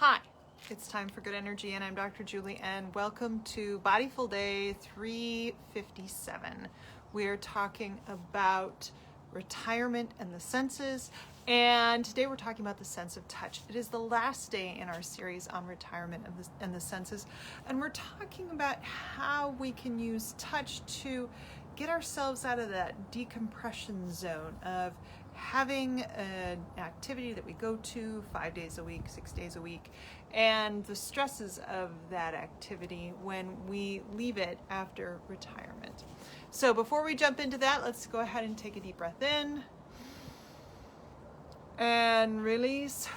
Hi, it's time for good energy, and I'm Dr. Julie, and welcome to Bodyful Day 357. We are talking about retirement and the senses, and today we're talking about the sense of touch. It is the last day in our series on retirement and the senses, and we're talking about how we can use touch to get ourselves out of that decompression zone of having an activity that we go to 5 days a week, 6 days a week, and the stresses of that activity when we leave it after retirement. So before we jump into that, let's go ahead and take a deep breath in and release.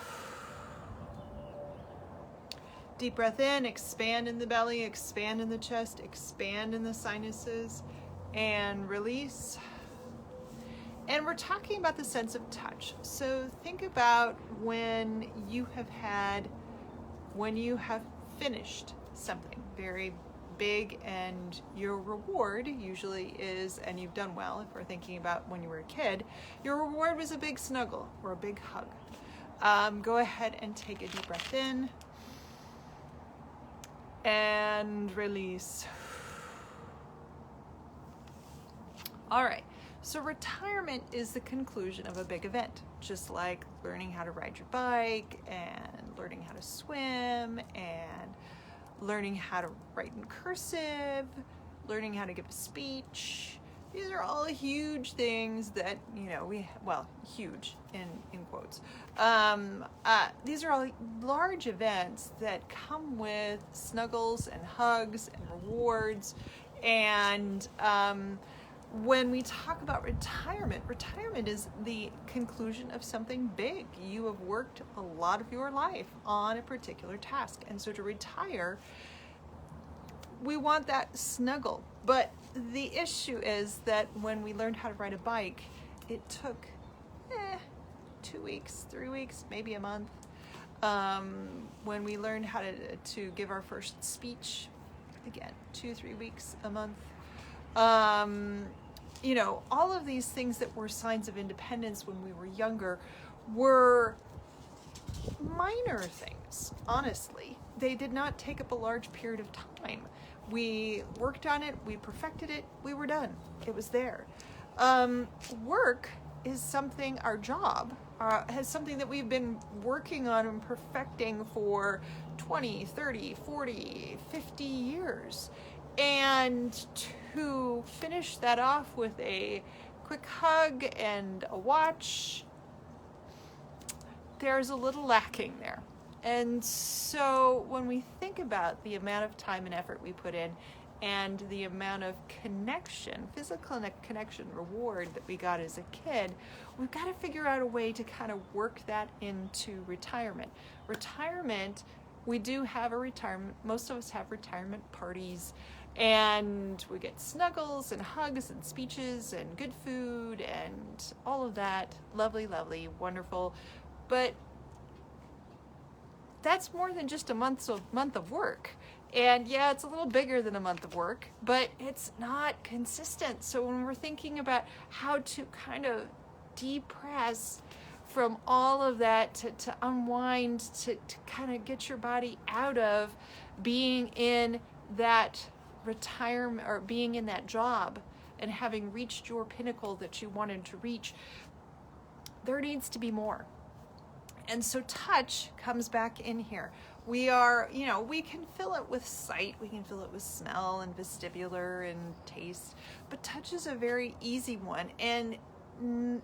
Deep breath in, expand in the belly, expand in the chest, expand in the sinuses, and release. And we're talking about the sense of touch. So think about when you have finished something very big, and your reward usually is, and you've done well, if we're thinking about when you were a kid, your reward was a big snuggle or a big hug. Go ahead and take a deep breath in and release. All right. So retirement is the conclusion of a big event, just like learning how to ride your bike and learning how to swim and learning how to write in cursive, learning how to give a speech. These are all huge things that, huge in quotes. These are all large events that come with snuggles and hugs and rewards. And when we talk about retirement is the conclusion of something big. You have worked a lot of your life on a particular task. And so to retire, we want that snuggle. But the issue is that when we learned how to ride a bike, it took 2 weeks, 3 weeks, maybe a month. When we learned how to give our first speech, again, 2-3 weeks, a month. All of these things that were signs of independence when we were younger were minor things, honestly. They did not take up a large period of time. We worked on it, we perfected it, we were done. It was there. Work is something, our job has something that we've been working on and perfecting for 20, 30, 40, 50 years. And to finish that off with a quick hug and a watch, there's a little lacking there. And so when we think about the amount of time and effort we put in and the amount of connection, physical connection, reward that we got as a kid, we've got to figure out a way to kind of work that into retirement. We do have a retirement. Most of us have retirement parties, and we get snuggles and hugs and speeches and good food and all of that. Lovely, lovely, wonderful. But that's more than just a month of work. And yeah, it's a little bigger than a month of work, but it's not consistent. So when we're thinking about how to kind of depress from all of that, to unwind, to kind of get your body out of being in that retirement or being in that job and having reached your pinnacle that you wanted to reach, there needs to be more. And so touch comes back in here. We can fill it with sight, we can fill it with smell and vestibular and taste, but touch is a very easy one. And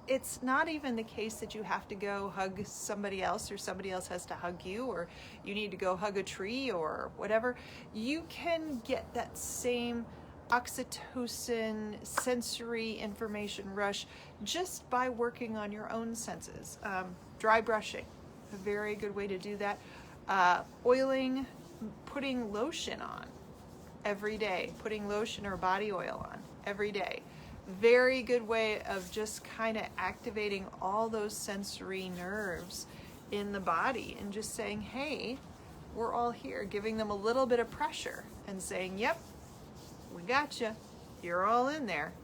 it's not even the case that you have to go hug somebody else or somebody else has to hug you or you need to go hug a tree or whatever. You can get that same oxytocin sensory information rush just by working on your own senses. Dry brushing, a very good way to do that. Oiling, putting lotion on every day, putting lotion or body oil on every day. Very good way of just kind of activating all those sensory nerves in the body and just saying, hey, we're all here, giving them a little bit of pressure and saying, yep, we got you. You're all in there.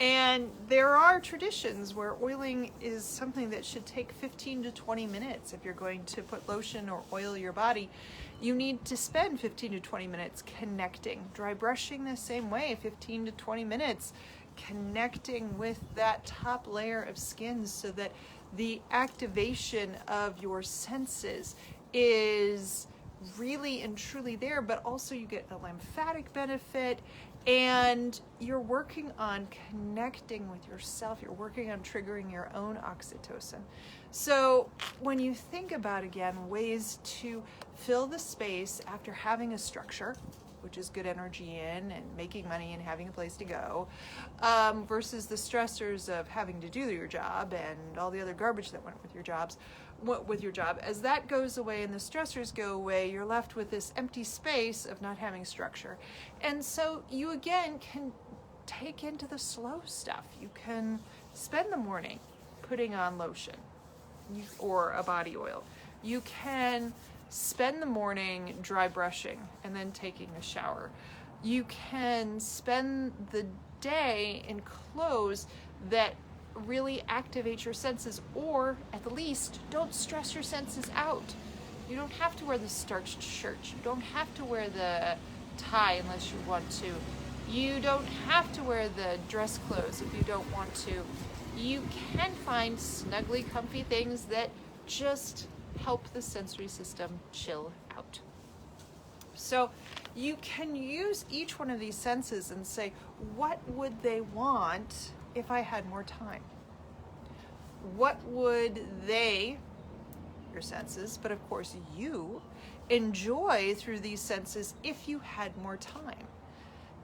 And there are traditions where oiling is something that should take 15 to 20 minutes. If you're going to put lotion or oil your body, you need to spend 15 to 20 minutes connecting. Dry brushing the same way, 15 to 20 minutes connecting with that top layer of skin so that the activation of your senses is really and truly there, but also you get a lymphatic benefit, and you're working on connecting with yourself. You're working on triggering your own oxytocin. So when you think about, again, ways to fill the space after having a structure, which is good energy in and making money and having a place to go, versus the stressors of having to do your job and all the other garbage that went with your job, as that goes away and the stressors go away, you're left with this empty space of not having structure. And so you again can take into the slow stuff. You can spend the morning putting on lotion or a body oil. You can spend the morning dry brushing and then taking a shower. You can spend the day in clothes that really activate your senses, or at the least don't stress your senses out. You don't have to wear the starched shirt. You don't have to wear the tie unless you want to. You don't have to wear the dress clothes if you don't want to. You can find snuggly, comfy things that just help the sensory system chill out. So you can use each one of these senses and say, what would they want if I had more time? What would they, your senses, but of course you, enjoy through these senses if you had more time?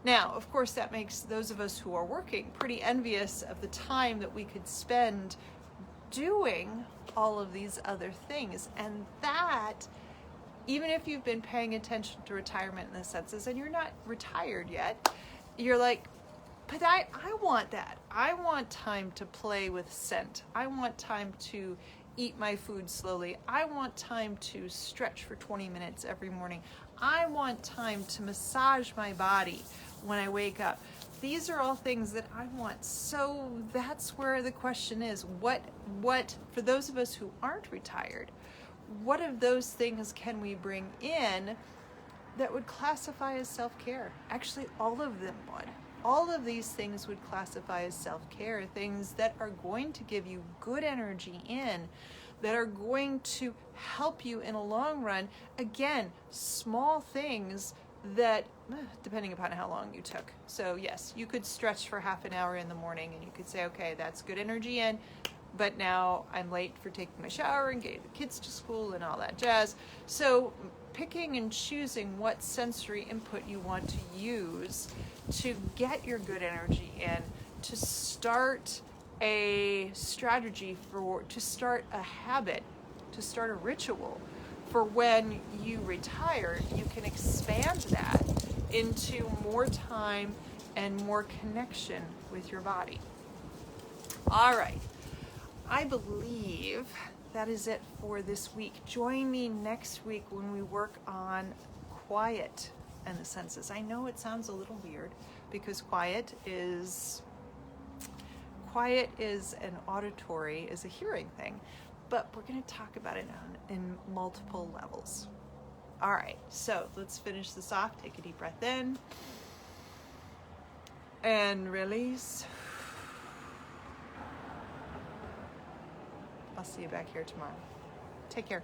Now, of course, that makes those of us who are working pretty envious of the time that we could spend doing all of these other things. And that, even if you've been paying attention to retirement in the senses and you're not retired yet, you're like, but I want that. I want time to play with scent. I want time to eat my food slowly. I want time to stretch for 20 minutes every morning. I want time to massage my body when I wake up. These are all things that I want. So that's where the question is, what for those of us who aren't retired, what of those things can we bring in that would classify as self-care? Actually, all of them would. All of these things would classify as self-care, things that are going to give you good energy in, that are going to help you in a long run. Again, small things that, depending upon how long you took. So yes, you could stretch for half an hour in the morning and you could say, okay, that's good energy in, but now I'm late for taking my shower and getting the kids to school and all that jazz. So picking and choosing what sensory input you want to use to get your good energy in, to start a strategy to start a habit, to start a ritual for when you retire, you can expand that into more time and more connection with your body. All right, I believe that is it for this week. Join me next week when we work on quiet and the senses. I know it sounds a little weird because quiet is an auditory, is a hearing thing, but we're going to talk about it in multiple levels. All right, so let's finish this off. Take a deep breath in and release. I'll see you back here tomorrow. Take care.